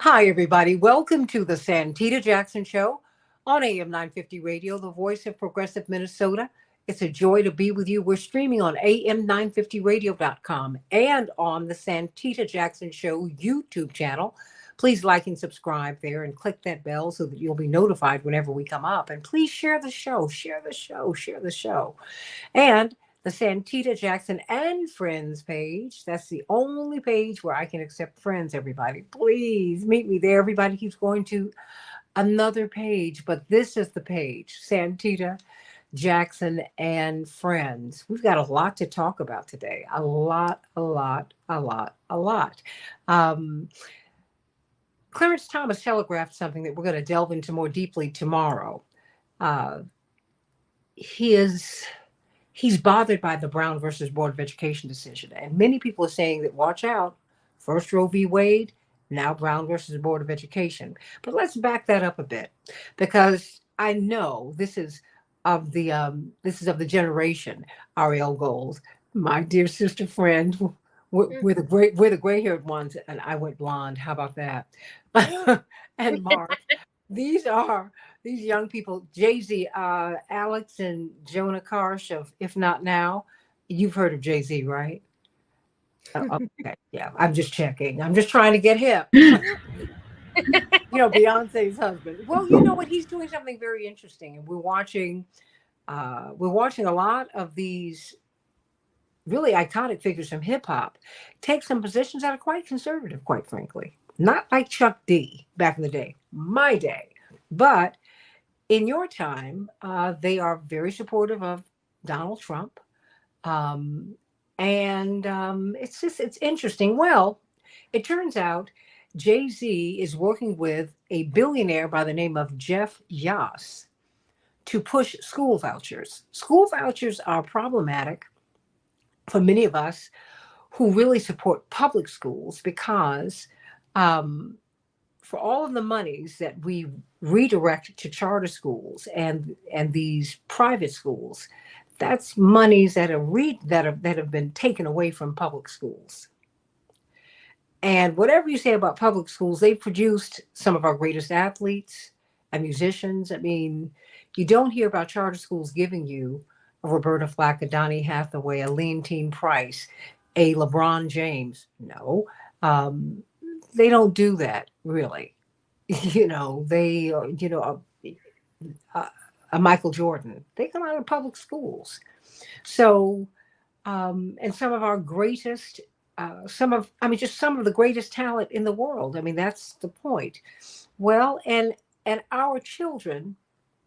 Hi, everybody. Welcome to the Santita Jackson Show on AM 950 Radio, the voice of progressive Minnesota. It's a joy to be with you. We're streaming on am950radio.com and on the Santita Jackson Show YouTube channel. Please like and subscribe there and click that bell so that you'll be notified whenever we come up. And please share the show, share the show, share the show. And the Santita Jackson and Friends page. That's the only page where I can accept friends, everybody. Please meet me there. Everybody keeps going to another page, but this is the page, Santita Jackson and Friends. We've got a lot to talk about today. A lot, a lot, a lot, a lot. Um, Clarence Thomas telegraphed something that we're going to delve into more deeply tomorrow. Uh, his he's bothered by the Brown versus Board of Education decision. And many people are saying that watch out, first Roe v. Wade, now Brown versus the Board of Education. But let's back that up a bit because I know this is of the generation, Ariel Gold, my dear sister friend. We're the gray haired ones, and I went blonde. How about that? And Mark, these are these young people, Jay Z, Alex, and Jonah Karsh of If Not Now. You've heard of Jay Z, right? Okay, yeah. I'm just checking. I'm just trying to get hip. Beyonce's husband. Well, you know what? He's doing something very interesting, and we're watching. We're watching a lot of these really iconic figures from hip hop take some positions that are quite conservative, quite frankly. Not like Chuck D back in the day, my day, but in your time, they are very supportive of Donald Trump. Um, and it's interesting. Well, it turns out Jay Z is working with a billionaire by the name of Jeff Yass to push school vouchers. School vouchers are problematic for many of us who really support public schools because um, for all of the monies that we redirect to charter schools and these private schools, that's monies that have been taken away from public schools. And whatever you say about public schools, they've produced some of our greatest athletes and musicians. I mean, you don't hear about charter schools giving you a Roberta Flack, a Donny Hathaway, a Leontine Price, a LeBron James. No, um, they don't do that really. A, a Michael Jordan. They come out of public schools. So, and some of our greatest, just some of the greatest talent in the world. I mean, that's the point. Well, and our children,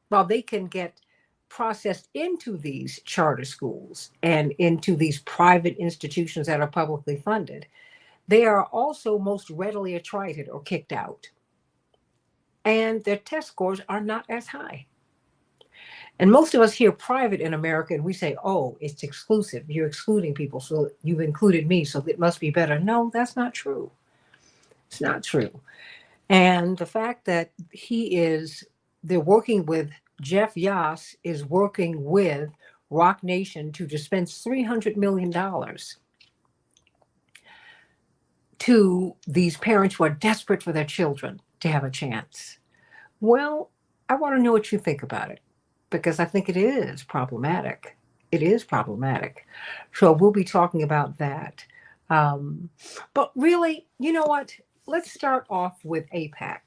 while they can get processed into these charter schools and into these private institutions that are publicly funded, they are also most readily attrited or kicked out. And their test scores are not as high. And most of us hear private in America and we say, oh, it's exclusive. You're excluding people. So you've included me. So it must be better. No, that's not true. It's not true. And the fact that they're working with Jeff Yass is working with Rock Nation to dispense $300 million to these parents who are desperate for their children to have a chance. Well, I want to know what you think about it because I think it is problematic. It is problematic. So we'll be talking about that. Um, but really, you know what? Let's start off with APAC.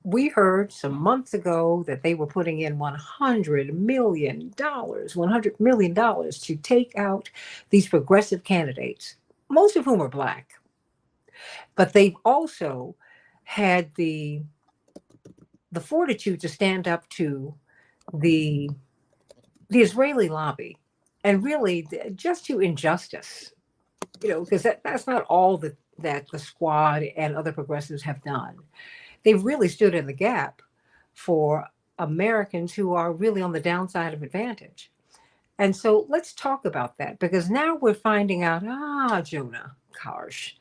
We heard some months ago that they were putting in $100 million to take out these progressive candidates, most of whom are Black. But they've also had the fortitude to stand up to the the Israeli lobby and really just to injustice, because that's not all that the squad and other progressives have done. They've really stood in the gap for Americans who are really on the downside of advantage. And so let's talk about that because now we're finding out, Jonah Karsh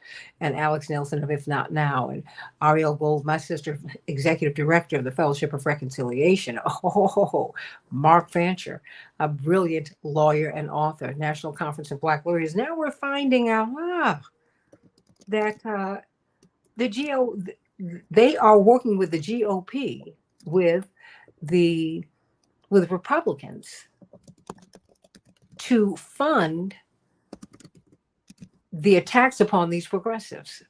and Alex Nelson of If Not Now and Ariel Gold, my sister, executive director of the Fellowship of Reconciliation. Oh, Mark Fancher, a brilliant lawyer and author, National Conference of Black Lawyers. Now we're finding out that the GO they are working with the GOP, with the Republicans to fund the attacks upon these progressives.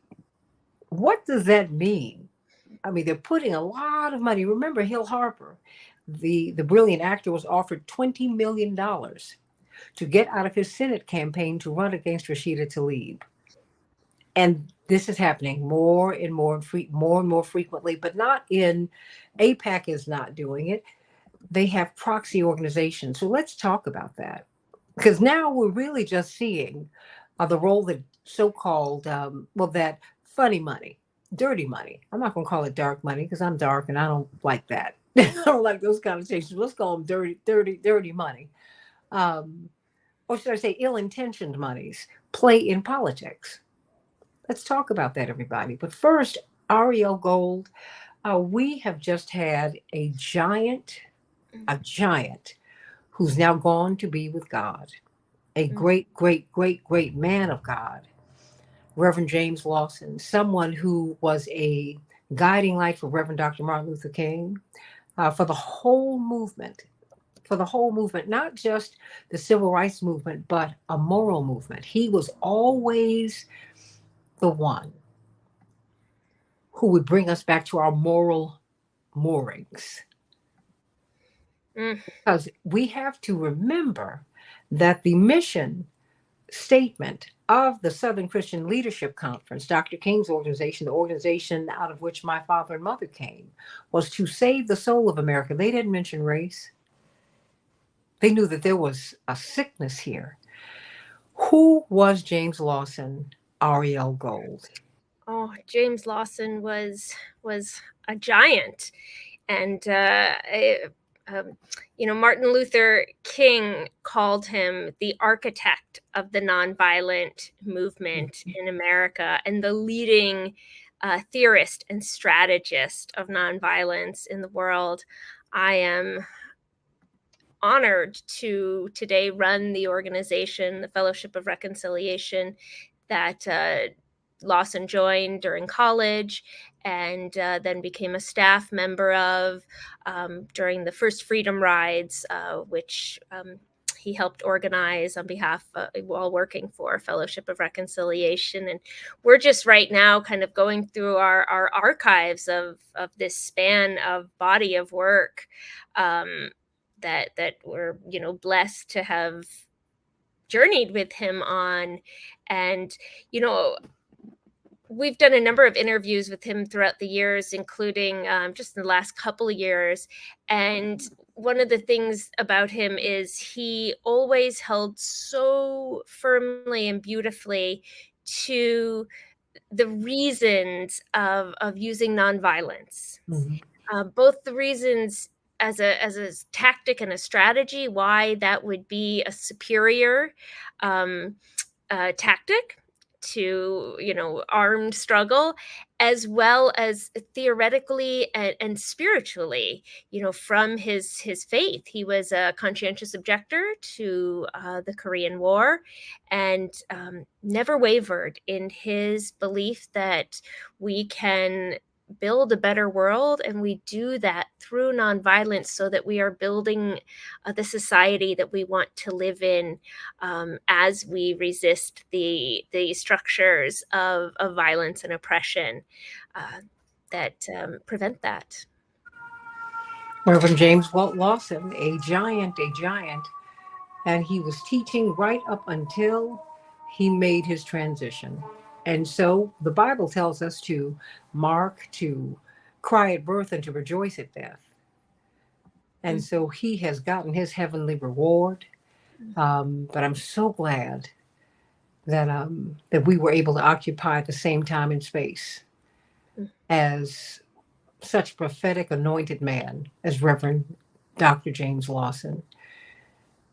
What does that mean? I mean, they're putting a lot of money. Remember, Hill Harper, the brilliant actor, was offered $20 million to get out of his Senate campaign to run against Rashida Tlaib. And this is happening more and more more and more frequently, but not in APAC is not doing it. They have proxy organizations. So let's talk about that, because now we're really just seeing the role that so-called that funny money, dirty money. I'm not going to call it dark money because I'm dark and I don't like that. I don't like those conversations. Let's call them dirty money, or should I say ill-intentioned monies play in politics. Let's talk about that, everybody. But first, Ariel Gold, we have just had a giant who's now gone to be with God, a great, great, great, great man of God, Reverend James Lawson, someone who was a guiding light for Reverend Dr. Martin Luther King, for the whole movement, not just the civil rights movement, but a moral movement. He was always the one who would bring us back to our moral moorings. Because we have to remember that the mission statement of the Southern Christian Leadership Conference, Dr. King's organization, the organization out of which my father and mother came, was to save the soul of America. They didn't mention race. They knew that there was a sickness here. Who was James Lawson, Ariel Gold? Oh, James Lawson was a giant, and Martin Luther King called him the architect of the nonviolent movement in America and the leading theorist and strategist of nonviolence in the world. I am honored to today run the organization, the Fellowship of Reconciliation, that Lawson joined during college and then became a staff member of during the first Freedom Rides, which he helped organize on behalf while working for Fellowship of Reconciliation. And we're just right now kind of going through our archives of this span of body of work that we're blessed to have journeyed with him on. And we've done a number of interviews with him throughout the years, including just in the last couple of years. And one of the things about him is he always held so firmly and beautifully to the reasons of using nonviolence. Both the reasons as a tactic and a strategy, why that would be a superior tactic to armed struggle, as well as theoretically and spiritually, from his faith. He was a conscientious objector to the Korean War, and never wavered in his belief that we can build a better world, and we do that through nonviolence, so that we are building the society that we want to live in, as we resist the structures of violence and oppression that prevent that. Reverend James Lawson, a giant, and he was teaching right up until he made his transition. And so the Bible tells us to mark, to cry at birth, and to rejoice at death. And so he has gotten his heavenly reward. But I'm so glad that we were able to occupy the same time and space as such prophetic anointed man as Reverend Dr. James Lawson.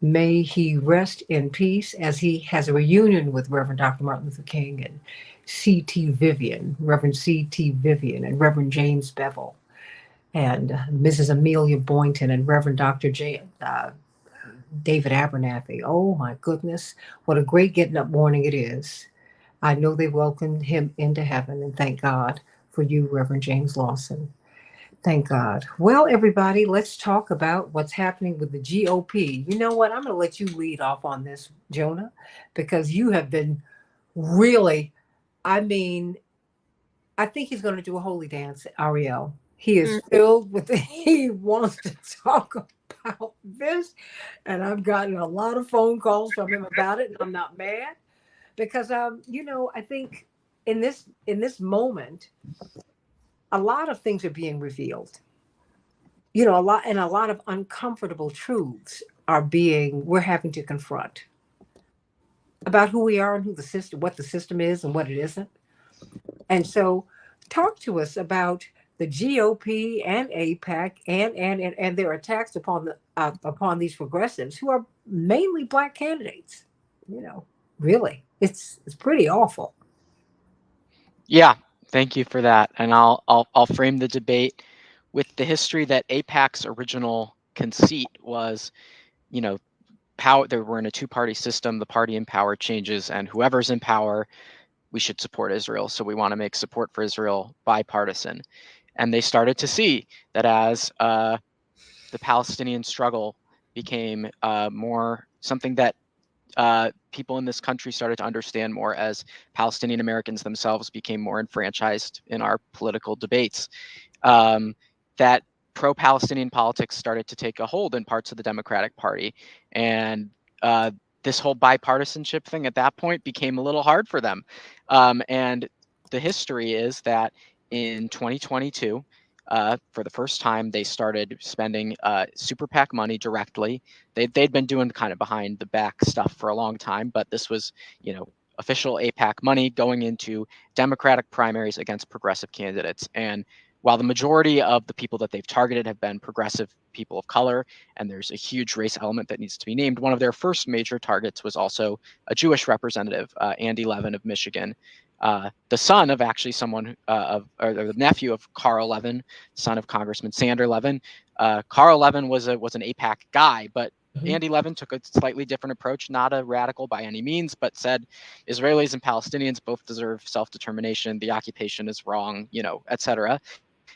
May he rest in peace as he has a reunion with Reverend Dr. Martin Luther King and C.T. Vivian, Reverend C.T. Vivian, and Reverend James Bevel, and Mrs. Amelia Boynton, and Reverend Dr. David Abernathy. Oh my goodness, what a great getting up morning it is. I know they welcomed him into heaven, and thank God for you, Reverend James Lawson. Thank God. Well, everybody, let's talk about what's happening with the GOP. You know what? I'm going to let you lead off on this, Jonah, because you have been really, I mean, I think he's going to do a holy dance, Ariel. He is Mm. filled with, he wants to talk about this. And I've gotten a lot of phone calls from him about it. And I'm not mad because, I think in this moment, a lot of things are being revealed. A lot of uncomfortable truths we're having to confront about who we are and who the system, what the system is and what it isn't. And so, talk to us about the GOP and APAC and their attacks upon these progressives who are mainly black candidates. You know, really, it's pretty awful. Yeah, thank you for that. And I'll frame the debate with the history that AIPAC's original conceit was, you know, power. We're in a two-party system. The party in power changes, and whoever's in power, we should support Israel. So we want to make support for Israel bipartisan. And they started to see that as the Palestinian struggle became more something that people in this country started to understand more as Palestinian Americans themselves became more enfranchised in our political debates. That pro-Palestinian politics started to take a hold in parts of the Democratic Party, and this whole bipartisanship thing at that point became a little hard for them. And the history is that in 2022, for the first time, they started spending super PAC money directly. They'd been doing kind of behind the back stuff for a long time, but this was, official APAC money going into Democratic primaries against progressive candidates. And while the majority of the people that they've targeted have been progressive people of color, and there's a huge race element that needs to be named, one of their first major targets was also a Jewish representative, Andy Levin of Michigan, the son of actually someone or the nephew of Carl Levin, son of Congressman Sander Levin. Carl Levin was an APAC guy, but Mhm. Andy Levin took a slightly different approach, not a radical by any means, but said Israelis and Palestinians both deserve self-determination. The occupation is wrong, etc.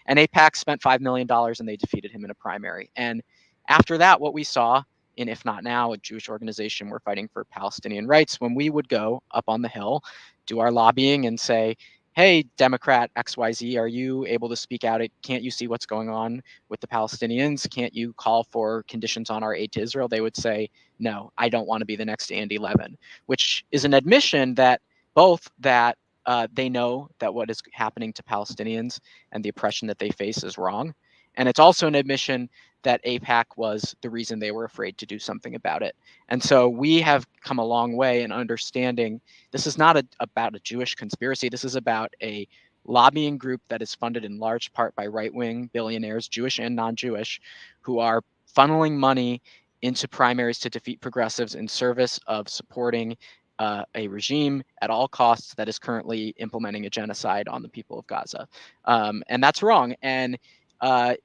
And AIPAC spent $5 million and they defeated him in a primary. And after that, what we saw, in If Not Now, a Jewish organization, we're fighting for Palestinian rights, when we would go up on the Hill, do our lobbying and say, hey, Democrat XYZ, are you able to speak out? Can't you see what's going on with the Palestinians? Can't you call for conditions on our aid to Israel? They would say, no, I don't want to be the next Andy Levin, which is an admission that both that they know that what is happening to Palestinians and the oppression that they face is wrong. And it's also an admission that AIPAC was the reason they were afraid to do something about it. And so we have come a long way in understanding this is not about a Jewish conspiracy. This is about a lobbying group that is funded in large part by right-wing billionaires, Jewish and non-Jewish, who are funneling money into primaries to defeat progressives in service of supporting a regime at all costs that is currently implementing a genocide on the people of Gaza. And that's wrong. And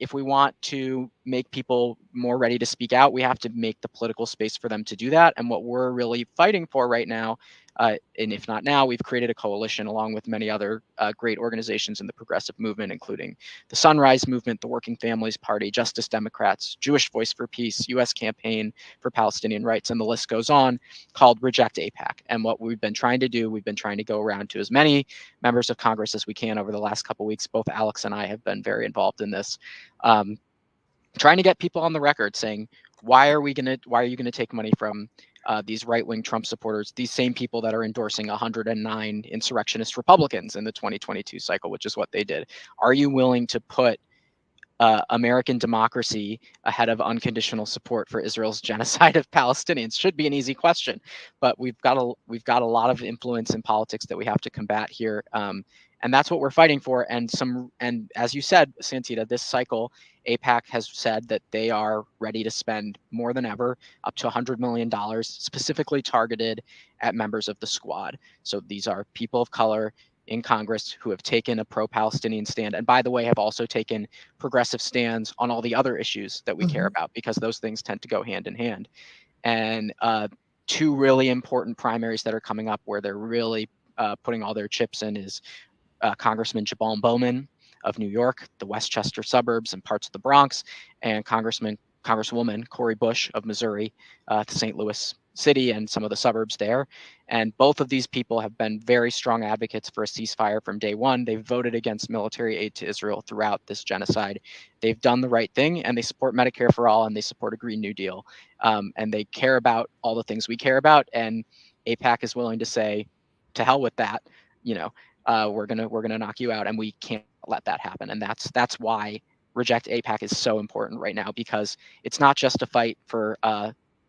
if we want to make people more ready to speak out, we have to make the political space for them to do that. And what we're really fighting for right now, and If Not Now, we've created a coalition along with many other great organizations in the progressive movement, including the Sunrise Movement, the Working Families Party, Justice Democrats, Jewish Voice for Peace, U.S. Campaign for Palestinian Rights, and the list goes on, called Reject AIPAC. And what we've been trying to do, we've been trying to go around to as many members of Congress as we can over the last couple of weeks. Both Alex and I have been very involved in this, trying to get people on the record saying, why are you gonna take money from these right-wing Trump supporters, these same people that are endorsing 109 insurrectionist Republicans in the 2022 cycle, which is what they did? Are you willing to put American democracy ahead of unconditional support for Israel's genocide of Palestinians? Should be an easy question, but we've got a lot of influence in politics that we have to combat here, and that's what we're fighting for. And as you said, Santita, this cycle, AIPAC has said that they are ready to spend more than ever, up to $100 million, specifically targeted at members of the Squad. So these are people of color in Congress who have taken a pro-Palestinian stand, and by the way, have also taken progressive stands on all the other issues that we care about, because those things tend to go hand in hand. And two really important primaries that are coming up where they're really putting all their chips in is Congressman Jabal Bowman of New York, the Westchester suburbs and parts of the Bronx, and Congresswoman Cori Bush of Missouri, to St. Louis City and some of the suburbs there. And both of these people have been very strong advocates for a ceasefire from day one. They've voted against military aid to Israel throughout this genocide. They've done the right thing, and they support Medicare for all, and they support a Green New Deal. And they care about all the things we care about. And AIPAC is willing to say, to hell with that. We're gonna knock you out, and we can't let that happen. And that's why Reject AIPAC is so important right now, because it's not just a fight for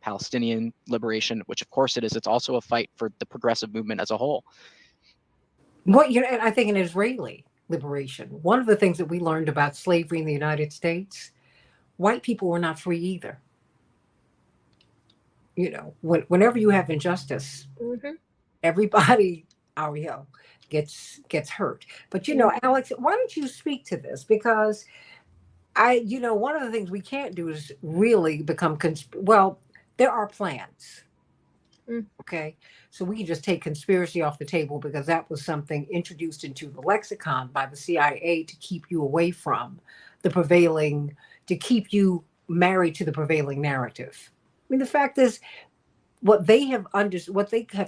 Palestinian liberation, which of course it is. It's also a fight for the progressive movement as a whole. And I think an Israeli liberation. One of the things that we learned about slavery in the United States, white people were not free either. Whenever you have injustice, everybody, Ariel, gets hurt. But Alex, why don't you speak to this? Because one of the things we can't do is really become there are plans. Okay, so we can just take conspiracy off the table, because that was something introduced into the lexicon by the CIA to keep you away from to keep you married to the prevailing narrative. I mean, the fact is, what they have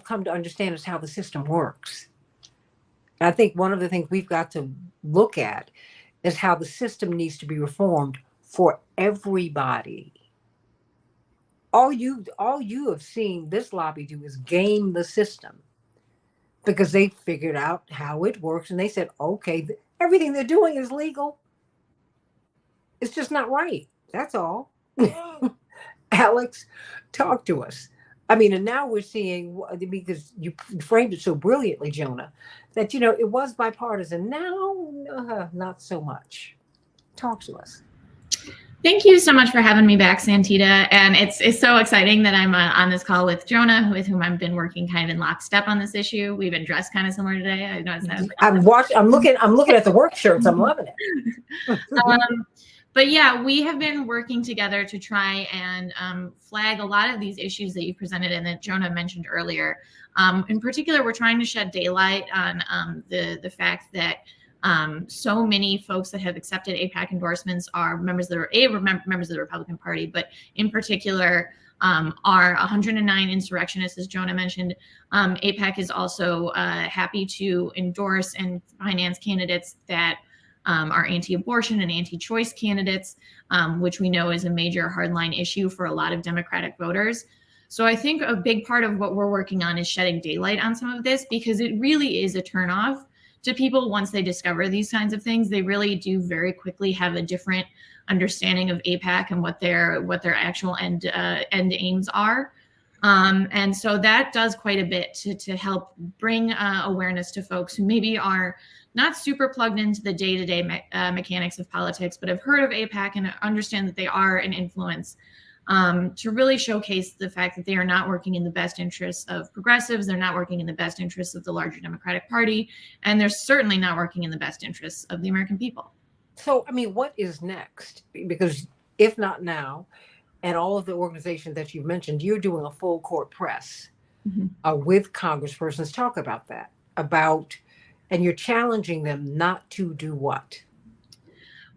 come to understand is how the system works. And I think one of the things we've got to look at is how the system needs to be reformed for everybody. All you have seen this lobby do is game the system, because they figured out how it works, and they said, okay, everything they're doing is legal. It's just not right. That's all. Alex, talk to us. I mean, and now we're seeing, because you framed it so brilliantly, Jonah, that, it was bipartisan. Now, not so much. Talk to us. Thank you so much for having me back, Santita. And it's so exciting that I'm on this call with Jonah, with whom I've been working kind of in lockstep on this issue. We've been dressed kind of similar today. I noticed that. I'm looking at the work shirts. I'm loving it. But yeah, we have been working together to try and flag a lot of these issues that you presented and that Jonah mentioned earlier. In particular, we're trying to shed daylight on the fact that so many folks that have accepted AIPAC endorsements are members of the Republican Party, but in particular are 109 insurrectionists, as Jonah mentioned. AIPAC is also happy to endorse and finance candidates that are anti-abortion and anti-choice candidates, which we know is a major hardline issue for a lot of Democratic voters. So I think a big part of what we're working on is shedding daylight on some of this, because it really is a turnoff to people once they discover these kinds of things. They really do very quickly have a different understanding of AIPAC and what their actual end aims are. And so that does quite a bit to help bring awareness to folks who maybe are not super plugged into the day-to-day mechanics of politics, but have heard of AIPAC and understand that they are an influence, to really showcase the fact that they are not working in the best interests of progressives. They're not working in the best interests of the larger Democratic Party, and they're certainly not working in the best interests of the American people. So, I mean, what is next? Because if not now, and all of the organizations that you've mentioned, you're doing a full court press with congresspersons. Talk about that, and you're challenging them not to do what?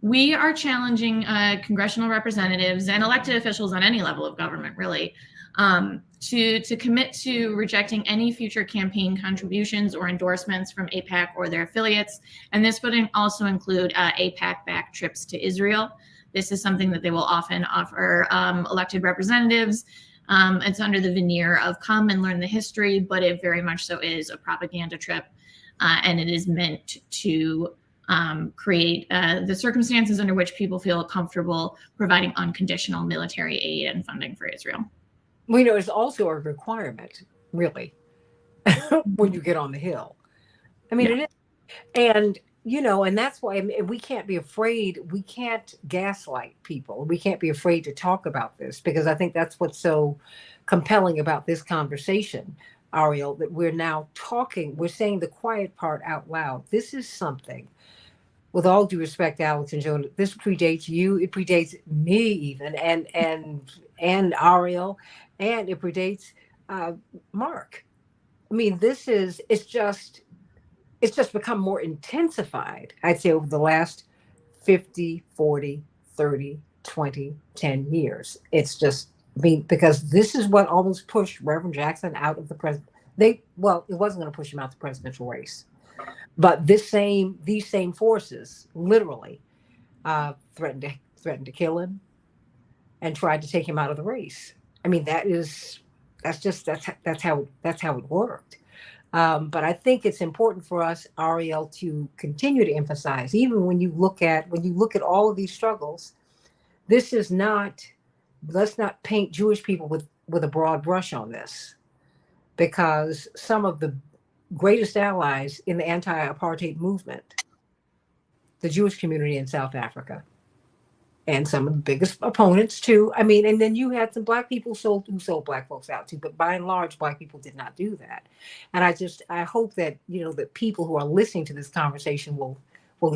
We are challenging congressional representatives and elected officials on any level of government, really, to commit to rejecting any future campaign contributions or endorsements from AIPAC or their affiliates. And this would also include AIPAC-backed trips to Israel. This is something that they will often offer elected representatives. It's under the veneer of come and learn the history, but it very much so is a propaganda trip. And it is meant to create the circumstances under which people feel comfortable providing unconditional military aid and funding for Israel. We know it's also a requirement, really, when you get on the Hill. I mean, it is. And, and that's why we can't be afraid. We can't gaslight people. We can't be afraid to talk about this, because I think that's what's so compelling about this conversation, Ariel, that we're now talking, we're saying the quiet part out loud. This is something, with all due respect, Alex and Jonah, this predates you. It predates me even, and Ariel, and it predates Mark. I mean, it's just it's just become more intensified, I'd say, over the last 50, 40, 30, 20, 10 years. It's just, I mean, because this is what almost pushed Reverend Jackson out of the president. Well, it wasn't going to push him out the presidential race, but these same forces literally threatened to kill him and tried to take him out of the race. I mean, that's how it worked. But I think it's important for us, Ariel, to continue to emphasize, even when you look at all of these struggles, this is not. Let's not paint Jewish people with a broad brush on this, because some of the greatest allies in the anti-apartheid movement, the Jewish community in South Africa, and some of the biggest opponents too. I mean, and then you had some black people who sold black folks out too, but by and large, black people did not do that. And I hope that, that people who are listening to this conversation will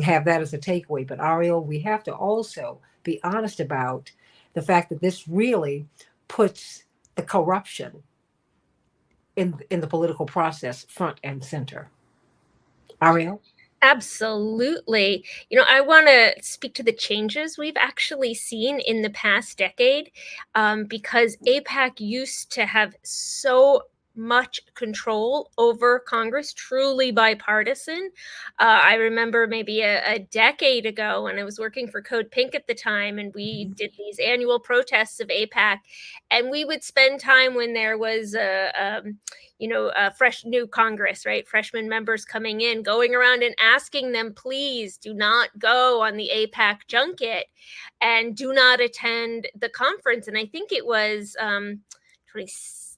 have that as a takeaway. But Ariel, we have to also be honest about the fact that this really puts the corruption in the political process front and center. Ariel? Absolutely. I want to speak to the changes we've actually seen in the past decade, because AIPAC used to have so much control over Congress, truly bipartisan. I remember maybe a decade ago when I was working for Code Pink at the time, and we did these annual protests of AIPAC, and we would spend time when there was a fresh new Congress, right? Freshman members coming in, going around and asking them, please do not go on the AIPAC junket and do not attend the conference. And I think it was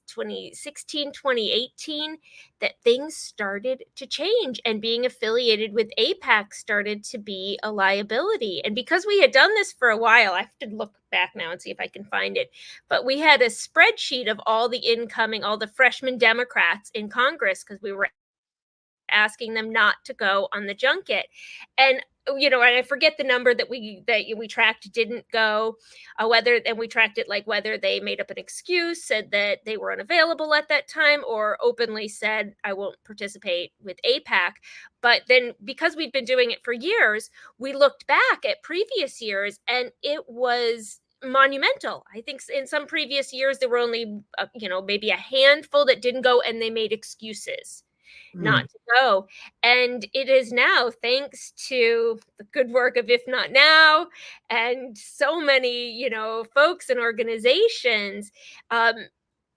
2016, 2018, that things started to change, and being affiliated with AIPAC started to be a liability. And because we had done this for a while, I have to look back now and see if I can find it, but we had a spreadsheet of all the freshman Democrats in Congress, because we were asking them not to go on the junket. And and I forget the number that we tracked didn't go, and we tracked it like whether they made up an excuse, said that they were unavailable at that time, or openly said, I won't participate with AIPAC. But then, because we'd been doing it for years, we looked back at previous years, and it was monumental. I think in some previous years there were only maybe a handful that didn't go, and they made excuses not to go. And it is now, thanks to the good work of If Not Now and so many folks and organizations,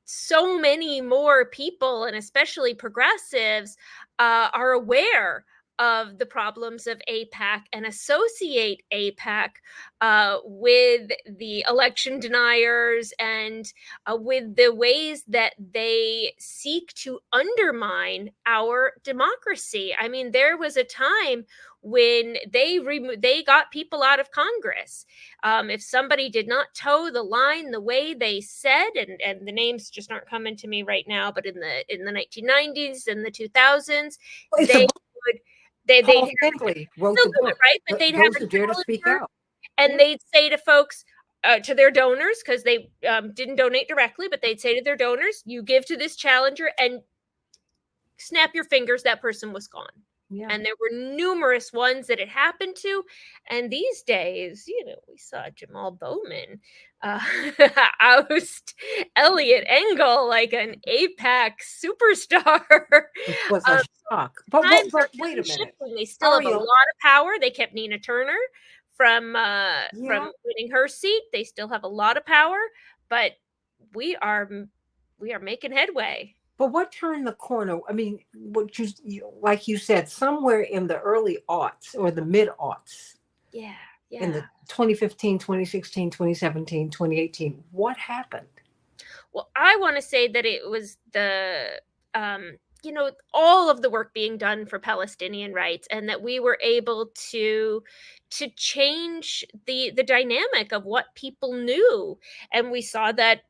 so many more people, and especially progressives, are aware of the problems of AIPAC and associate AIPAC with the election deniers and with the ways that they seek to undermine our democracy. I mean, there was a time when they got people out of Congress if somebody did not toe the line the way they said, and the names just aren't coming to me right now, but in the 1990s and the 2000s, they Findlay wrote the book, right? But they'd have to dare to speak out, and they'd say to folks, to their donors, because they didn't donate directly, but they'd say to their donors, you give to this challenger, and snap your fingers, that person was gone. Yeah. And there were numerous ones that it happened to. And these days, we saw Jamal Bowman oust Elliot Engel like an AIPAC superstar. It was a shock. But wait a minute. They still have a lot of power. They kept Nina Turner from winning her seat. They still have a lot of power, but we are making headway. But what turned the corner? I mean, what like you said, somewhere in the early aughts or the mid aughts. Yeah. In the 2015, 2016, 2017, 2018, what happened? Well, I want to say that it was all of the work being done for Palestinian rights, and that we were able to change the dynamic of what people knew. And we saw that,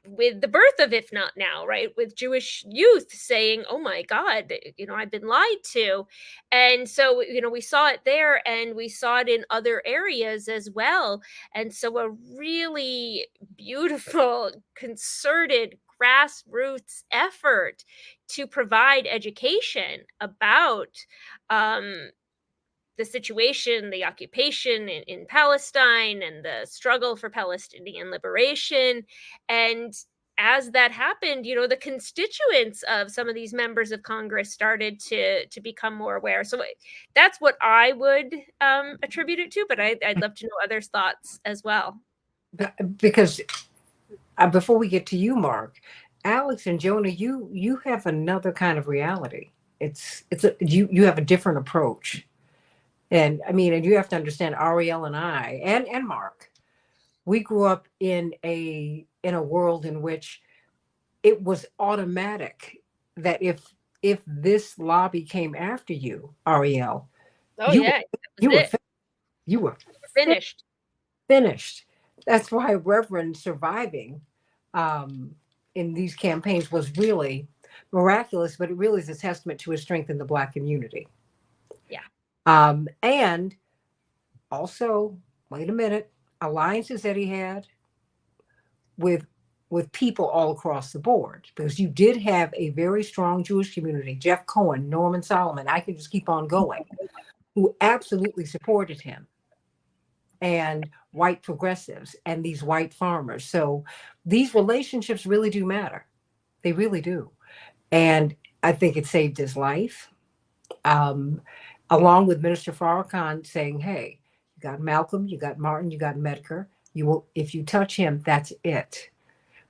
with the birth of If Not Now, right? With Jewish youth saying, oh my God, I've been lied to. And so, we saw it there, and we saw it in other areas as well. And so a really beautiful, concerted, grassroots effort to provide education about the situation, the occupation in Palestine, and the struggle for Palestinian liberation. And as that happened, the constituents of some of these members of Congress started to become more aware. So that's what I would attribute it to, but I'd love to know others' thoughts as well. Because before we get to you, Mark, Alex and Jonah, you have another kind of reality. You have a different approach. And I mean, and you have to understand, Ariel and I and Mark, we grew up in a world in which it was automatic that if this lobby came after you, Ariel, Oh you yeah, you were you were finished. Finished. That's why Reverend surviving in these campaigns was really miraculous, but it really is a testament to his strength in the Black community. Yeah. And also, wait a minute, alliances that he had with people all across the board, because you did have a very strong Jewish community, Jeff Cohen, Norman Solomon, I can just keep on going, who absolutely supported him, and white progressives and these white farmers. So these relationships really do matter. They really do. And I think it saved his life. Along with Minister Farrakhan saying, hey, you got Malcolm, you got Martin, you got Medgar. You will, if you touch him, that's it.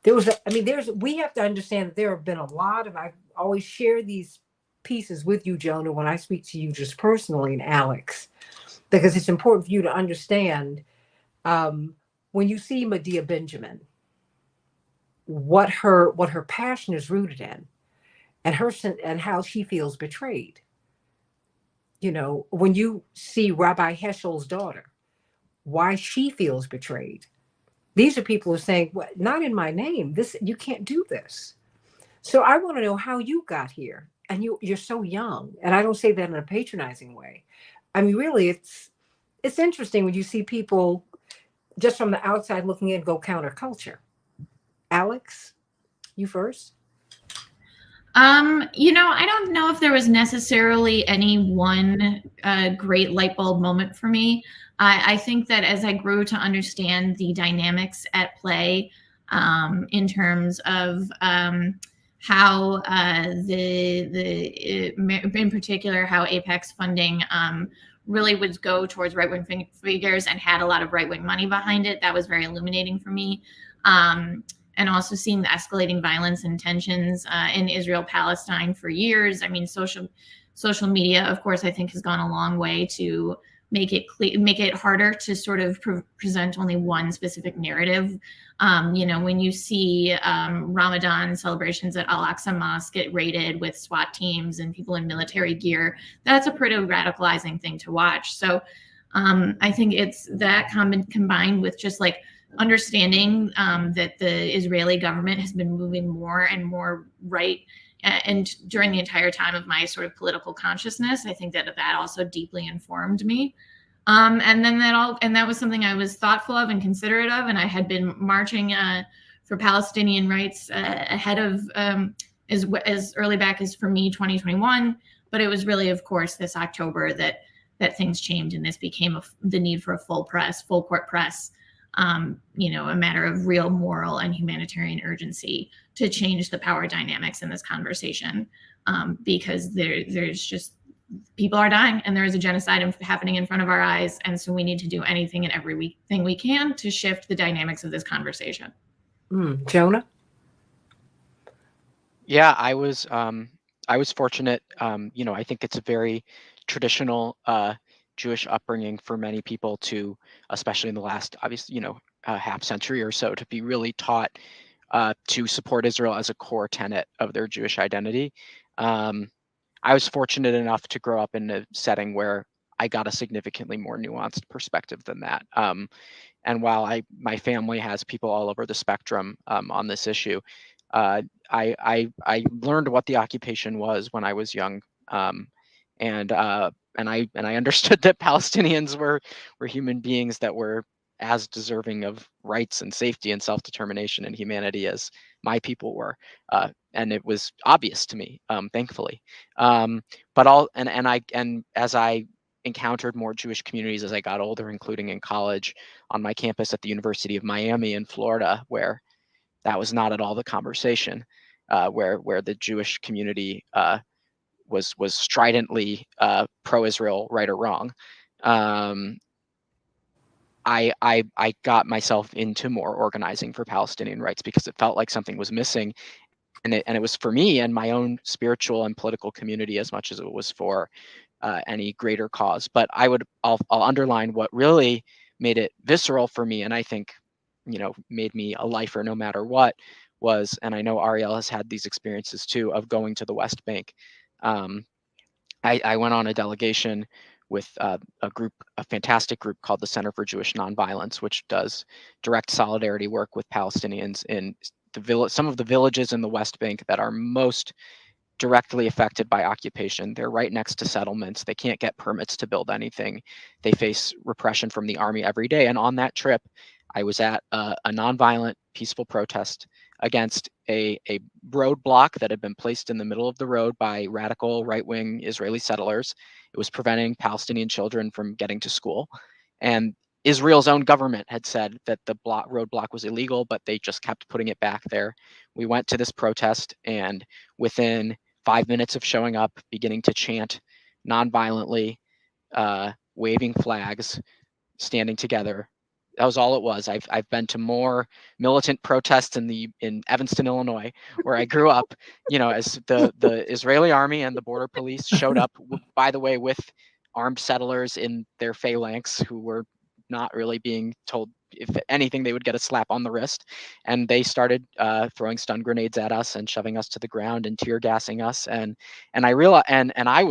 We have to understand that there have been a lot of, I always share these pieces with you, Jonah, when I speak to you just personally, and Alex, because it's important for you to understand when you see Medea Benjamin, what her passion is rooted in, and how she feels betrayed. When you see Rabbi Heschel's daughter, why she feels betrayed. These are people who are saying, well, not in my name. You can't do this. So I want to know how you got here. And you're so young. And I don't say that in a patronizing way. I mean, really, it's interesting when you see people just from the outside looking in go counterculture. Alex, you first. I don't know if there was necessarily any one great light bulb moment for me. I think that as I grew to understand the dynamics at play in terms of how in particular, how Apex funding really would go towards right-wing figures and had a lot of right-wing money behind it, that was very illuminating for me. And also seeing the escalating violence and tensions in Israel-Palestine for years. I mean, social media, of course, I think has gone a long way to make it harder to sort of present only one specific narrative. When you see Ramadan celebrations at Al-Aqsa Mosque get raided with SWAT teams and people in military gear, that's a pretty radicalizing thing to watch. So I think it's that combined with just like understanding that the Israeli government has been moving more and more right, and during the entire time of my sort of political consciousness, I think that also deeply informed me. And that was something I was thoughtful of and considerate of, and I had been marching for Palestinian rights ahead of as early back as, for me, 2021. But it was really, of course, this October that things changed, and this became the need for a full court press. A matter of real moral and humanitarian urgency to change the power dynamics in this conversation, because there's just, people are dying and there is a genocide happening in front of our eyes. And so we need to do anything and everything we can to shift the dynamics of this conversation. Jonah? Yeah, I was fortunate. I think it's a very traditional Jewish upbringing for many people to, especially in the last, obviously, half century or so, to be really taught to support Israel as a core tenet of their Jewish identity. I was fortunate enough to grow up in a setting where I got a significantly more nuanced perspective than that. And while my family has people all over the spectrum on this issue, I learned what the occupation was when I was young, and I understood that Palestinians were human beings that were as deserving of rights and safety and self-determination and humanity as my people were. And it was obvious to me, thankfully. And as I encountered more Jewish communities as I got older, including in college on my campus at the University of Miami in Florida, where that was not at all the conversation, where the Jewish community was stridently pro-Israel, right or wrong. I got myself into more organizing for Palestinian rights because it felt like something was missing, and it was for me and my own spiritual and political community as much as it was for any greater cause. But I'll underline what really made it visceral for me, and I think, made me a lifer no matter what, was, and I know Ariel has had these experiences too, of going to the West Bank. I went on a delegation with a fantastic group called the Center for Jewish Nonviolence, which does direct solidarity work with Palestinians in some of the villages in the West Bank that are most directly affected by occupation. They're right next to settlements. They can't get permits to build anything. They face repression from the army every day. And on that trip, I was at a nonviolent, peaceful protest against a roadblock that had been placed in the middle of the road by radical right-wing Israeli settlers. It was preventing Palestinian children from getting to school. And Israel's own government had said that the roadblock was illegal, but they just kept putting it back there. We went to this protest, and within 5 minutes of showing up, beginning to chant nonviolently, waving flags, standing together. That was all it was. I've been to more militant protests in Evanston, Illinois, where I grew up, as the Israeli army and the border police showed up, by the way, with armed settlers in their phalanx who were not really being told, if anything, they would get a slap on the wrist. And they started throwing stun grenades at us and shoving us to the ground and tear gassing us. And I realized, and I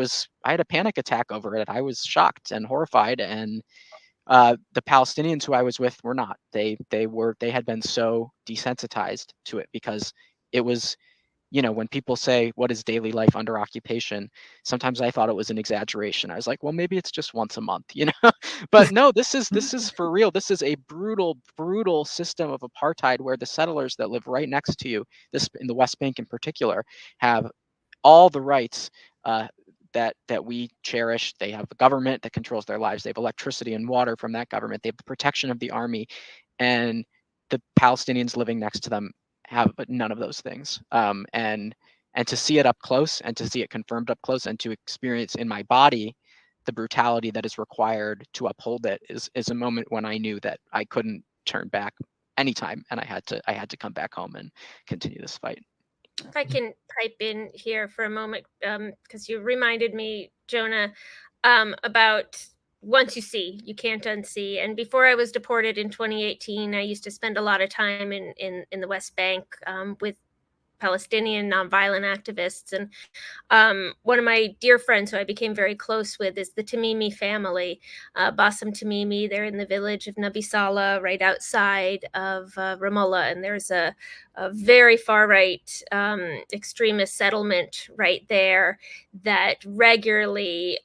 had a panic attack over it. I was shocked and horrified. And the Palestinians who I was with were not. They had been so desensitized to it, because it was, when people say, what is daily life under occupation? Sometimes I thought it was an exaggeration. I was like, well, maybe it's just once a month, but no, this is for real. This is a brutal, brutal system of apartheid where the settlers that live right next to you, this in the West Bank in particular, have all the rights that we cherish. They have a government that controls their lives. They have electricity and water from that government. They have the protection of the army, and the Palestinians living next to them have none of those things. And to see it up close, and to see it confirmed up close, and to experience in my body the brutality that is required to uphold it is a moment when I knew that I couldn't turn back anytime, and I had to come back home and continue this fight. If I can pipe in here for a moment, because you reminded me, Jonah, about once you see, you can't unsee. And before I was deported in 2018, I used to spend a lot of time in the West Bank with Palestinian nonviolent activists. And one of my dear friends who I became very close with is the Tamimi family, Bassem Tamimi. They're in the village of Nabi Saleh, right outside of Ramallah. And there's a very far-right extremist settlement right there that regularly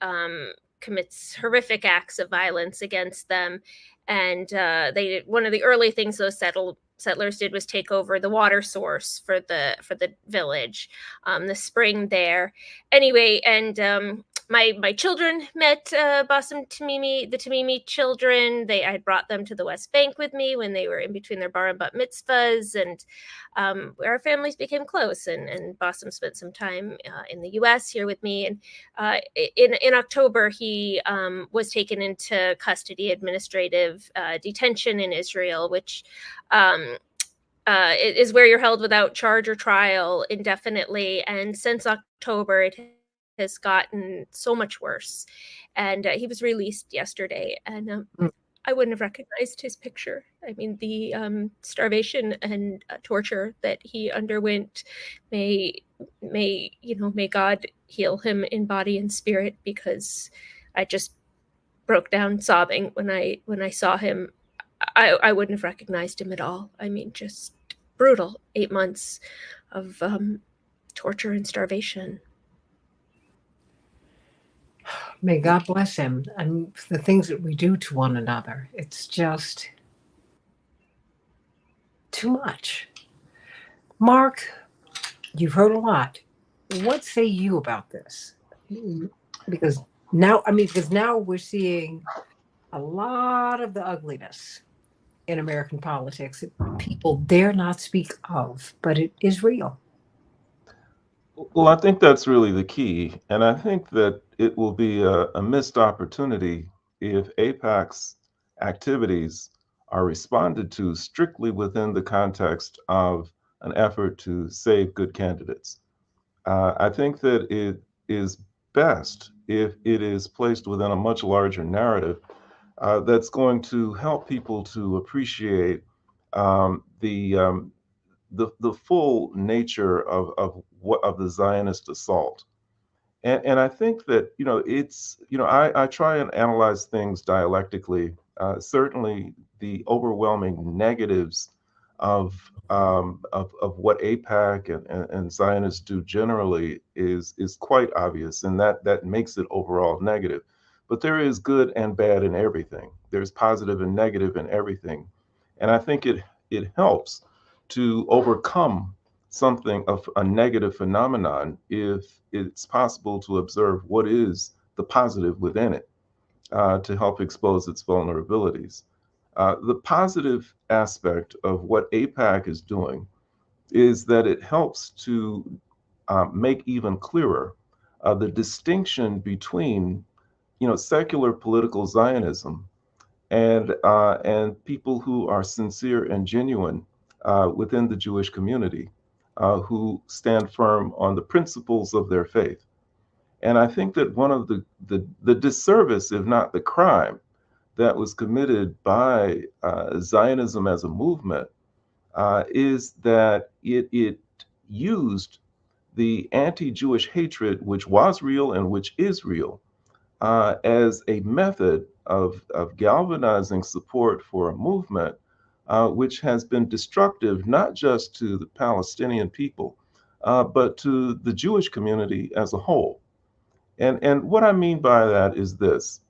commits horrific acts of violence against them. And one of the early things those settlers did was take over the water source for the village, the spring there. Anyway, and my children met Bassem Tamimi, the Tamimi children. I had brought them to the West Bank with me when they were in between their bar and bat mitzvahs, and our families became close. And Bassem spent some time in the U.S. here with me. And in October, he was taken into custody, administrative detention in Israel, which is where you're held without charge or trial indefinitely. And since October, it has gotten so much worse. And he was released yesterday, and I wouldn't have recognized his picture. I mean, the starvation and torture that he underwent, may God heal him in body and spirit, because I just broke down sobbing when I saw him. I wouldn't have recognized him at all. I mean, just brutal 8 months of torture and starvation. May God bless him. And the things that we do to one another, it's just too much. Mark, you've heard a lot. What say you about this? Because now we're seeing a lot of the ugliness in American politics that people dare not speak of, but it is real. Well, I think that's really the key. And I think that it will be a missed opportunity if APAC's activities are responded to strictly within the context of an effort to save good candidates. I think that it is best if it is placed within a much larger narrative that's going to help people to appreciate the full nature of the Zionist assault. And I think that, I try and analyze things dialectically. Certainly, the overwhelming negatives of what APAC and Zionists do generally is quite obvious, and that makes it overall negative. But there is good and bad in everything. There's positive and negative in everything, and I think it helps to overcome something of a negative phenomenon if it's possible to observe what is the positive within it to help expose its vulnerabilities. The positive aspect of what APAC is doing is that it helps to make even clearer the distinction between, secular political Zionism and people who are sincere and genuine within the Jewish community, who stand firm on the principles of their faith. And I think that one of the disservice, if not the crime, that was committed by Zionism as a movement is that it used the anti-Jewish hatred, which was real and which is real, as a method of galvanizing support for a movement which has been destructive not just to the Palestinian people, but to the Jewish community as a whole. And what I mean by that is this,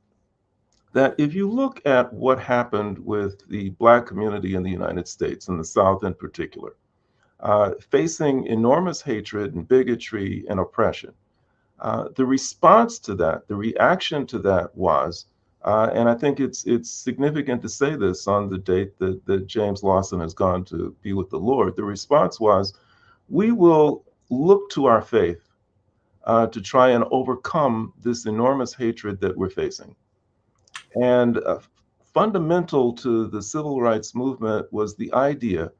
that if you look at what happened with the Black community in the United States, in the South in particular, facing enormous hatred and bigotry and oppression, the response to that, the reaction to that was, and I think it's significant to say this on the date that James Lawson has gone to be with the Lord. The response was, we will look to our faith to try and overcome this enormous hatred that we're facing. And fundamental to the civil rights movement was the idea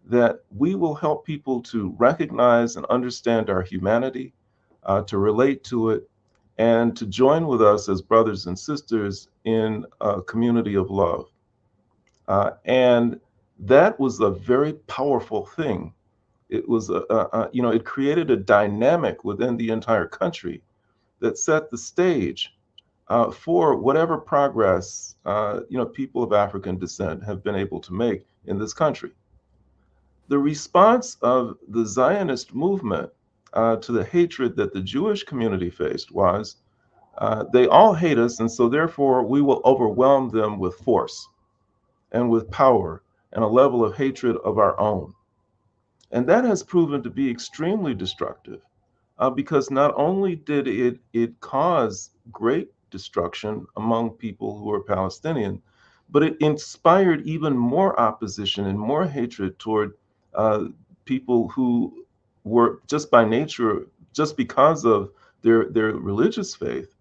that we will help people to recognize and understand our humanity, to relate to it, and to join with us as brothers and sisters in a community of love. And that was a very powerful thing. It was, it created a dynamic within the entire country that set the stage for whatever progress, people of African descent have been able to make in this country. The response of the Zionist movement to the hatred that the Jewish community faced was, they all hate us, and so therefore we will overwhelm them with force and with power and a level of hatred of our own. And that has proven to be extremely destructive because not only did it cause great destruction among people who are Palestinian, but it inspired even more opposition and more hatred toward people who were just by nature, just because of their religious faith,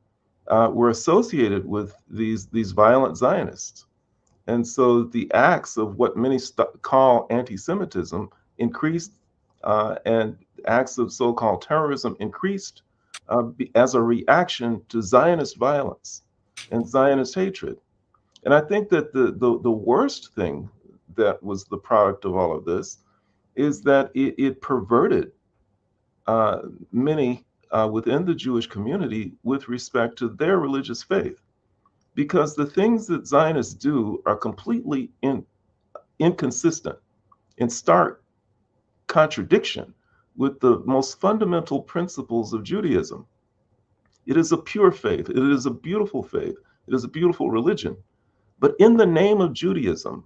were associated with these violent Zionists. And so the acts of what many call anti-Semitism increased, and acts of so-called terrorism increased as a reaction to Zionist violence and Zionist hatred. And I think that the worst thing that was the product of all of this is that it perverted many within the Jewish community with respect to their religious faith. Because the things that Zionists do are completely inconsistent, in stark contradiction with the most fundamental principles of Judaism. It is a pure faith. It is a beautiful faith. It is a beautiful religion. But in the name of Judaism,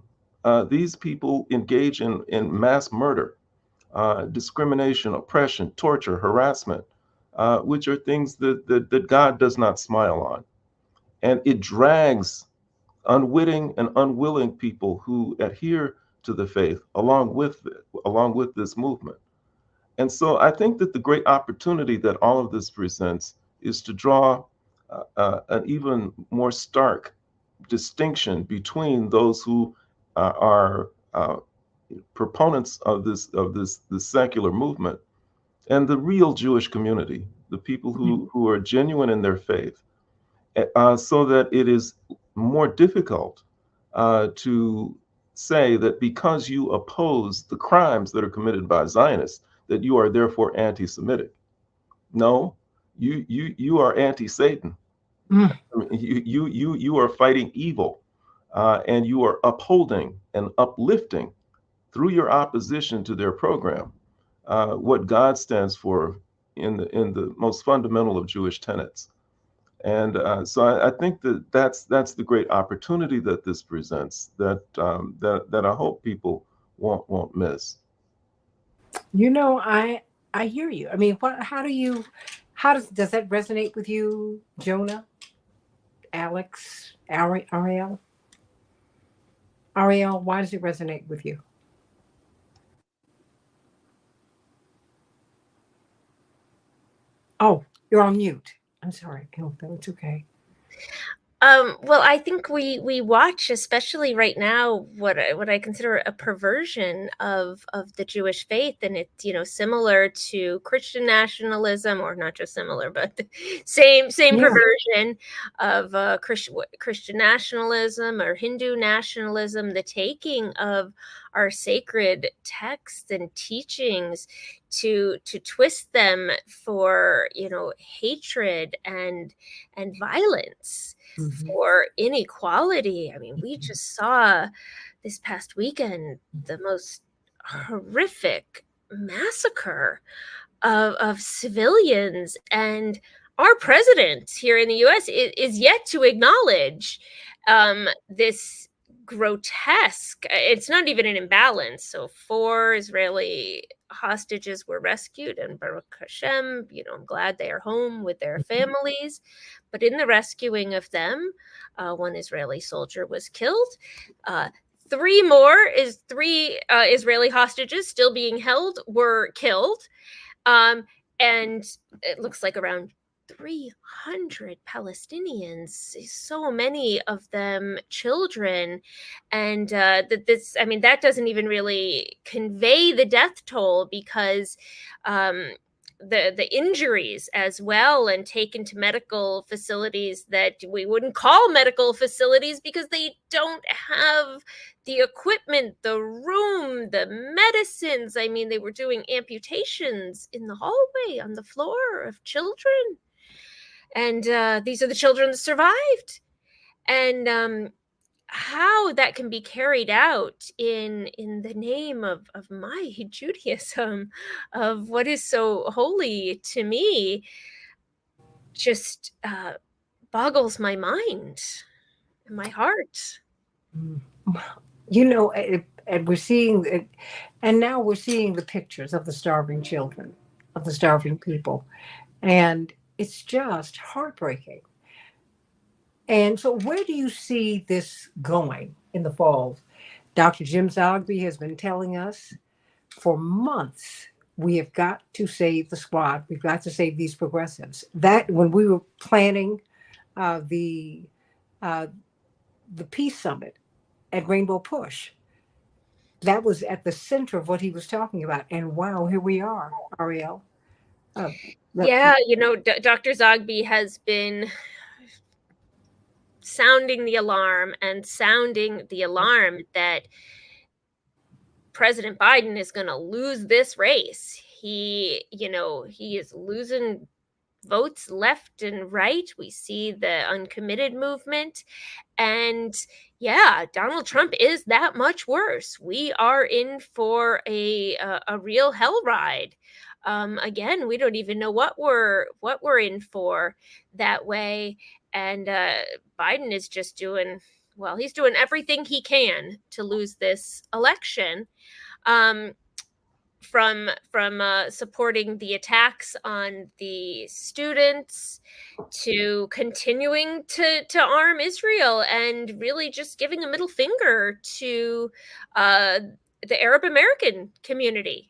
These people engage in mass murder, discrimination, oppression, torture, harassment, which are things that God does not smile on. And it drags unwitting and unwilling people who adhere to the faith along with this movement. And so I think that the great opportunity that all of this presents is to draw an even more stark distinction between those who are proponents of this secular movement and the real Jewish community, the people who are genuine in their faith, so that it is more difficult to say that because you oppose the crimes that are committed by Zionists, that you are therefore anti-Semitic. No, you are anti-Satan. Mm. I mean, you are fighting evil, and you are upholding and uplifting through your opposition to their program what God stands for in the most fundamental of Jewish tenets. And so I think that that's the great opportunity that this presents that I hope people won't miss. You know, I hear you. I mean, does that resonate with you, Jonah, Alex, Ariel? Ariel, why does it resonate with you? Oh, you're on mute. I'm sorry. No, it's okay. Well, I think we watch, especially right now, what I consider a perversion of the Jewish faith, and it's similar to Christian nationalism, or not just similar, but the same Yeah. perversion of Christian nationalism or Hindu nationalism, the taking of our sacred texts and teachings to twist them for hatred and violence, for inequality. I mean, we just saw this past weekend the most horrific massacre of civilians, and our president here in the US is yet to acknowledge this grotesque. It's not even an imbalance. So 4 Israeli hostages were rescued, and Baruch Hashem, I'm glad they are home with their families. But in the rescuing of them, 1 Israeli soldier was killed. 3 Israeli hostages still being held were killed. And it looks like around 300 Palestinians, so many of them children. And that doesn't even really convey the death toll, because the injuries as well, and taken to medical facilities that we wouldn't call medical facilities, because they don't have the equipment, the room, the medicines. I mean, they were doing amputations in the hallway on the floor of children. And these are the children that survived. And how that can be carried out in the name of my Judaism, of what is so holy to me, just boggles my mind and my heart. And we're seeing it, and now we're seeing the pictures of the starving children, of the starving people, and it's just heartbreaking. And so, where do you see this going in the fall? Dr. Jim Zogby has been telling us for months, we have got to save the squad. We've got to save these progressives. That when we were planning the peace summit at Rainbow Push, that was at the center of what he was talking about. And wow, here we are, Ariel. Yeah, Dr. Zogby has been sounding the alarm that President Biden is going to lose this race. He is losing votes left and right. We see the uncommitted movement. And yeah, Donald Trump is that much worse. We are in for a real hell ride. Again, we don't even know what we're in for that way. And Biden is just doing well, he's doing everything he can to lose this election. From supporting the attacks on the students to continuing to arm Israel and really just giving a middle finger to the Arab American community.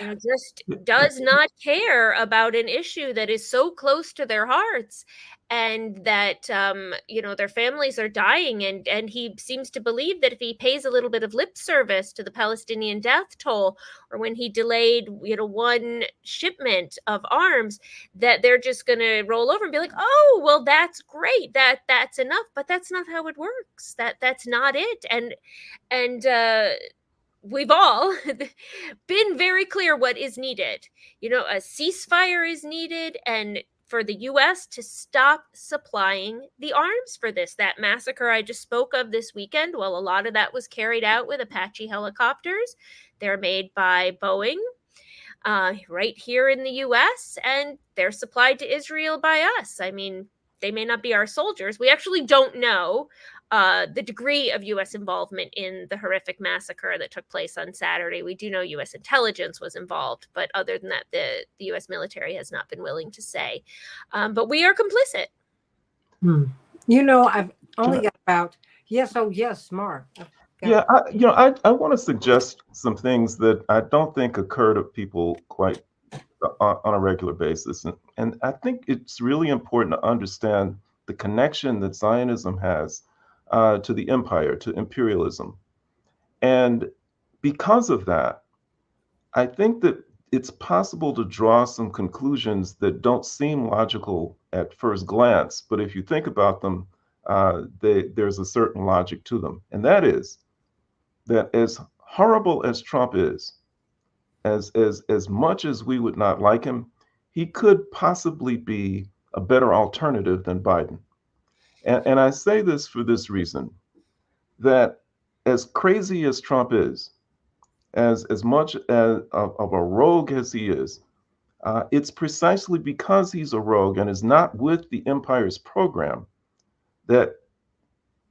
Just does not care about an issue that is so close to their hearts, and that their families are dying, and he seems to believe that if he pays a little bit of lip service to the Palestinian death toll, or when he delayed one shipment of arms, that they're just going to roll over and be like, oh, well, that's great, that's enough. But that's not how it works. That's not it. And we've all been very clear what is needed. A ceasefire is needed, and for the U.S. to stop supplying the arms for this. That massacre I just spoke of this weekend, well, a lot of that was carried out with Apache helicopters. They're made by Boeing right here in the U.S., and they're supplied to Israel by us. I mean, they may not be our soldiers. We actually don't know the degree of U.S. involvement in the horrific massacre that took place on Saturday. We do know U.S. intelligence was involved, but other than that, the U.S. military has not been willing to say. But we are complicit. I've only got about yes, Mark. Yeah, I want to suggest some things that I don't think occur to people quite on a regular basis, and I think it's really important to understand the connection that Zionism has to the empire, to imperialism. And because of that, I think that it's possible to draw some conclusions that don't seem logical at first glance, but if you think about them, there's a certain logic to them. And that is that as horrible as Trump is, as much as we would not like him, he could possibly be a better alternative than Biden. And I say this for this reason, that as crazy as Trump is, as much as of a rogue as he is, it's precisely because he's a rogue and is not with the empire's program that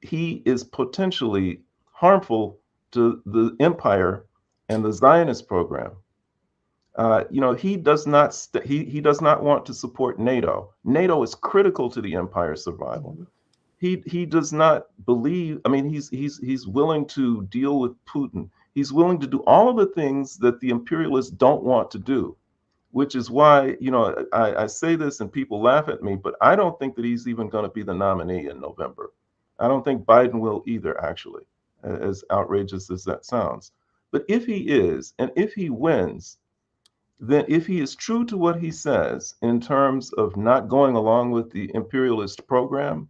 he is potentially harmful to the empire and the Zionist program. He does not he does not want to support NATO. NATO is critical to the empire's survival. He does not believe. I mean, he's willing to deal with Putin. He's willing to do all of the things that the imperialists don't want to do, which is why I say this and people laugh at me, but I don't think that he's even going to be the nominee in November. I don't think Biden will either, actually, as outrageous as that sounds. But if he is, and if he wins, then if he is true to what he says in terms of not going along with the imperialist program,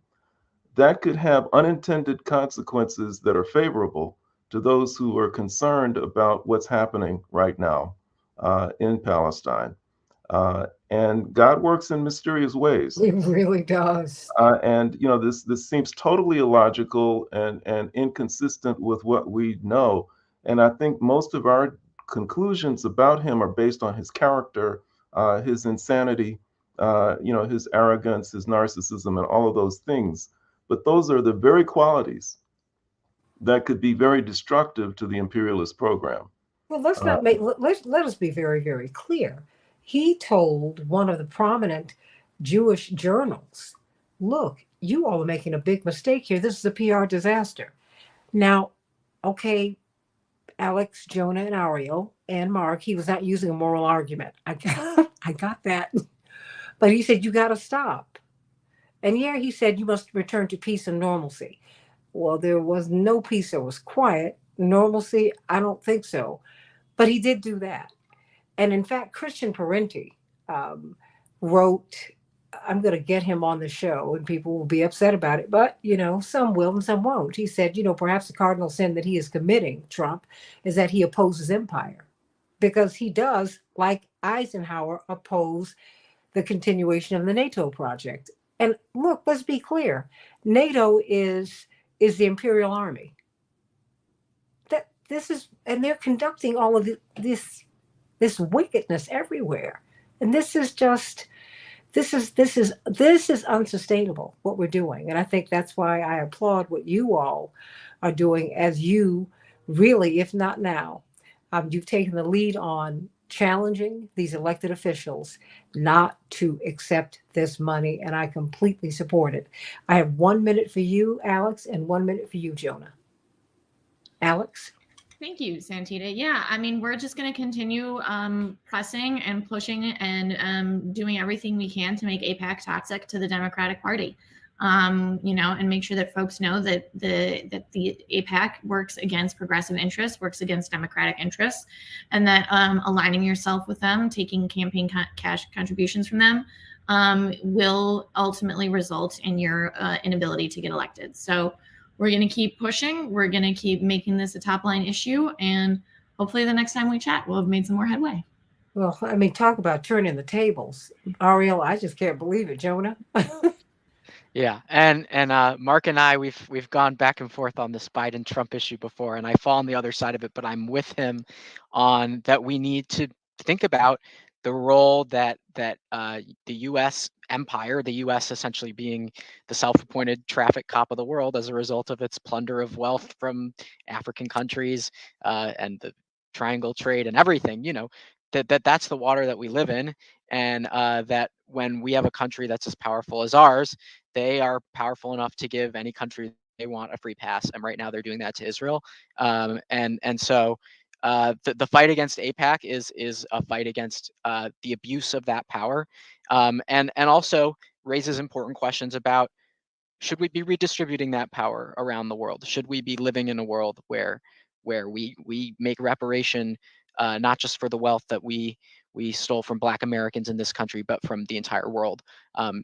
that could have unintended consequences that are favorable to those who are concerned about what's happening right now in Palestine. And God works in mysterious ways. He really does. And this seems totally illogical and inconsistent with what we know. And I think most of our conclusions about him are based on his character, his insanity, his arrogance, his narcissism, and all of those things. But those are the very qualities that could be very destructive to the imperialist program. Well, let us be very, very clear. He told one of the prominent Jewish journals, look, you all are making a big mistake here. This is a PR disaster. Now, okay, Alex, Jonah, and Ariel, and Mark, he was not using a moral argument. I got that. But he said, you got to stop. And yeah, he said, you must return to peace and normalcy. Well, there was no peace. There was quiet. Normalcy, I don't think so. But he did do that. And in fact, Christian Parenti wrote, I'm going to get him on the show and people will be upset about it, but, some will and some won't. He said, perhaps the cardinal sin that he is committing, Trump, is that he opposes empire because he does, like Eisenhower, oppose the continuation of the NATO project. And look, let's be clear. NATO is the imperial army. And they're conducting all of this wickedness everywhere. And this is just this is unsustainable what we're doing, and I think that's why I applaud what you all are doing, as you really, if not now, you've taken the lead on challenging these elected officials not to accept this money, and I completely support it. I have 1 minute for you, Alex, and 1 minute for you, Jonah. Alex. Thank you, Santita. Yeah, I mean, we're just going to continue pressing and pushing and doing everything we can to make APAC toxic to the Democratic Party. And make sure that folks know that the APAC works against progressive interests, works against democratic interests, and that aligning yourself with them, taking campaign cash contributions from them, will ultimately result in your inability to get elected. So we're going to keep pushing. We're going to keep making this a top line issue. And hopefully the next time we chat, we'll have made some more headway. Well, I mean, talk about turning the tables. Ariel, I just can't believe it. Jonah. Yeah, and Mark and I, we've gone back and forth on this Biden Trump issue before, and I fall on the other side of it, but I'm with him on that we need to think about the role that the U.S. empire, the U.S. essentially being the self-appointed traffic cop of the world as a result of its plunder of wealth from African countries and the triangle trade and everything, that's the water that we live in, and that when we have a country that's as powerful as ours, they are powerful enough to give any country they want a free pass, and right now they're doing that to Israel. So the fight against APAC is a fight against the abuse of that power, and also raises important questions about, should we be redistributing that power around the world? Should we be living in a world where we make reparation not just for the wealth that we stole from Black Americans in this country, but from the entire world,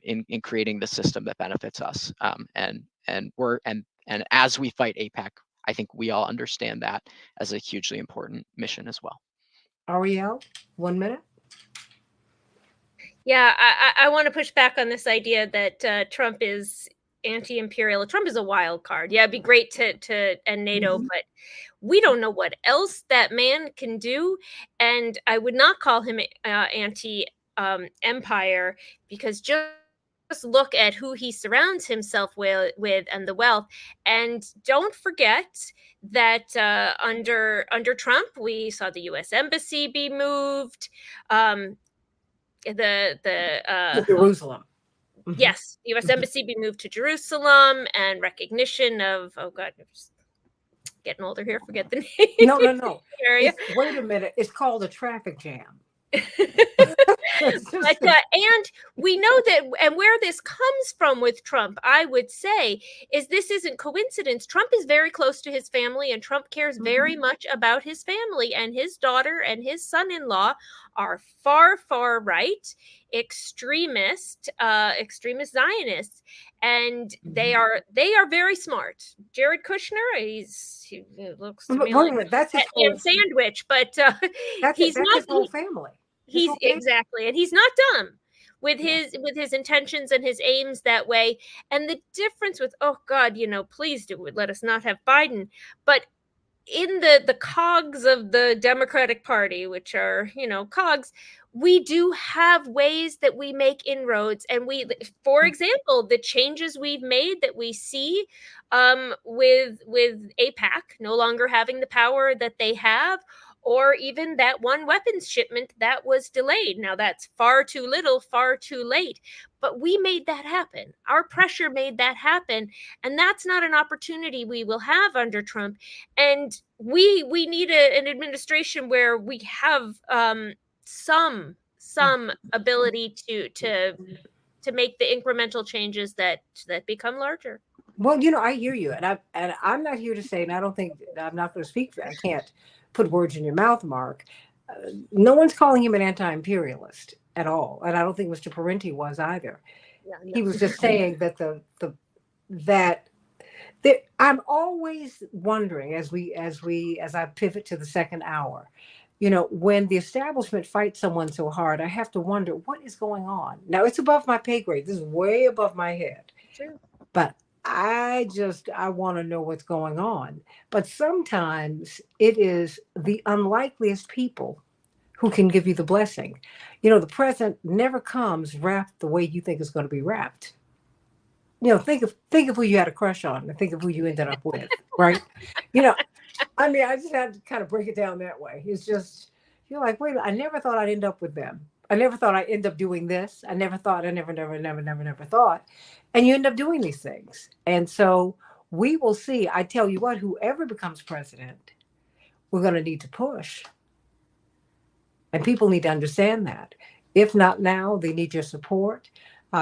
in creating the system that benefits us. And as we fight APAC, I think we all understand that as a hugely important mission as well. Ariel, 1 minute. Yeah, I want to push back on this idea that Trump is anti-imperial. Trump is a wild card. Yeah, it'd be great to end NATO, but we don't know what else that man can do. And I would not call him anti-empire, because just look at who he surrounds himself with and the wealth. And don't forget that under Trump, we saw the U.S. Embassy be moved. Jerusalem. Yes, the U.S. Embassy be moved to Jerusalem, and recognition of, oh God, I'm just getting older here, forget the name. No. Area. Wait a minute. It's called a traffic jam. But and we know that, and where this comes from with Trump, I would say, is this isn't coincidence. Trump is very close to his family, and Trump cares very much about his family, and his daughter and his son-in-law are far right extremist Zionists, and they are very smart. Jared Kushner, he looks to me like that's his whole sandwich, but he's not his whole family. He's exactly, and he's not dumb with his intentions and his aims that way. And the difference with, oh God, please let us not have Biden, but in the cogs of the Democratic Party, which are, cogs, we do have ways that we make inroads. And for example, the changes we've made that we see with APAC no longer having the power that they have, or even that one weapons shipment that was delayed. Now that's far too little, far too late, but we made that happen. Our pressure made that happen. And that's not an opportunity we will have under Trump. And we need an administration where we have some ability to make the incremental changes that become larger. Well, I hear you, and I'm not here to say, and I don't think, I'm not going to speak for, I can't put words in your mouth, Mark. No one's calling him an anti-imperialist at all, and I don't think Mr. Parenti was either. Yeah, no. He was just saying that I'm always wondering, as I pivot to the second hour, when the establishment fights someone so hard, I have to wonder what is going on. Now, it's above my pay grade. This is way above my head. Sure. But I want to know what's going on. But sometimes it is the unlikeliest people who can give you the blessing. You know, the present never comes wrapped the way you think it's going to be wrapped. You know, think of who you had a crush on and think of who you ended up with, right? You know, I mean, I just had to kind of break it down that way. It's just, you're like, wait, I never thought I'd end up with them. I never thought I'd end up doing this. I never thought, I never thought. And you end up doing these things. And so we will see. I tell you what, whoever becomes president, we're going to need to push. And people need to understand that. If not now, they need your support.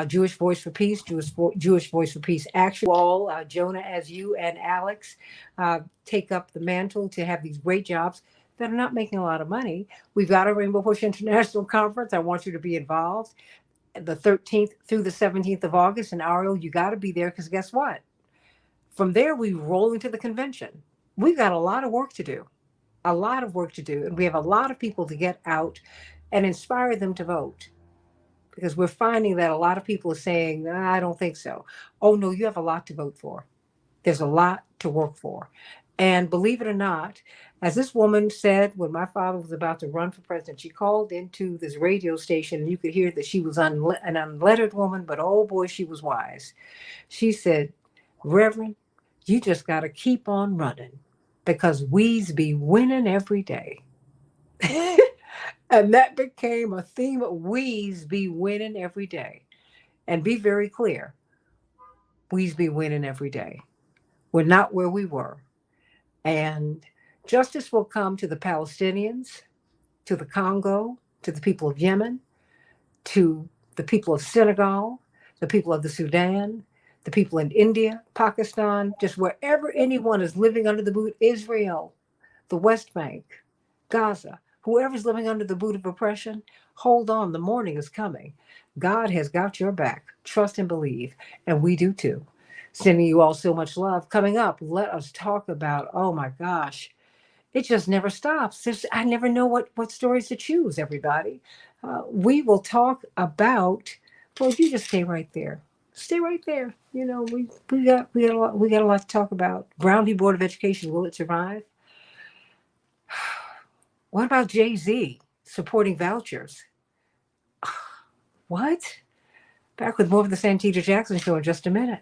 Jewish Voice for Peace, Jewish Voice for Peace Action. All Jonah, as you and Alex take up the mantle to have these great jobs that are not making a lot of money. We've got a Rainbow Push International Conference. I want you to be involved the 13th through the 17th of August. And Ariel, you got to be there because guess what? From there, we roll into the convention. We've got a lot of work to do. A lot of work to do. And we have a lot of people to get out and inspire them to vote. Because we're finding that a lot of people are saying, I don't think so. Oh, no, you have a lot to vote for. There's a lot to work for. And believe it or not, as this woman said when my father was about to run for president, she called into this radio station and you could hear that she was an unlettered woman, but oh boy, she was wise. She said, Reverend, you just got to keep on running because we's be winning every day. And that became a theme of we's be winning every day. And be very clear, we's be winning every day. We're not where we were. And justice will come to the Palestinians, to the Congo, to the people of Yemen, to the people of Senegal, the people of the Sudan, the people in India, Pakistan, just wherever anyone is living under the boot, Israel, the West Bank, Gaza. Whoever's living under the boot of oppression, hold on, the morning is coming. God has got your back. Trust and believe, and we do too. Sending you all so much love. Coming up, let us talk about, oh my gosh, it just never stops. I never know what stories to choose, everybody. We will talk about, well, you just stay right there. Stay right there. You know, we got a lot to talk about. Brown v. Board of Education, will it survive? What about Jay-Z supporting vouchers? What? Back with more of the Santita Jackson Show in just a minute.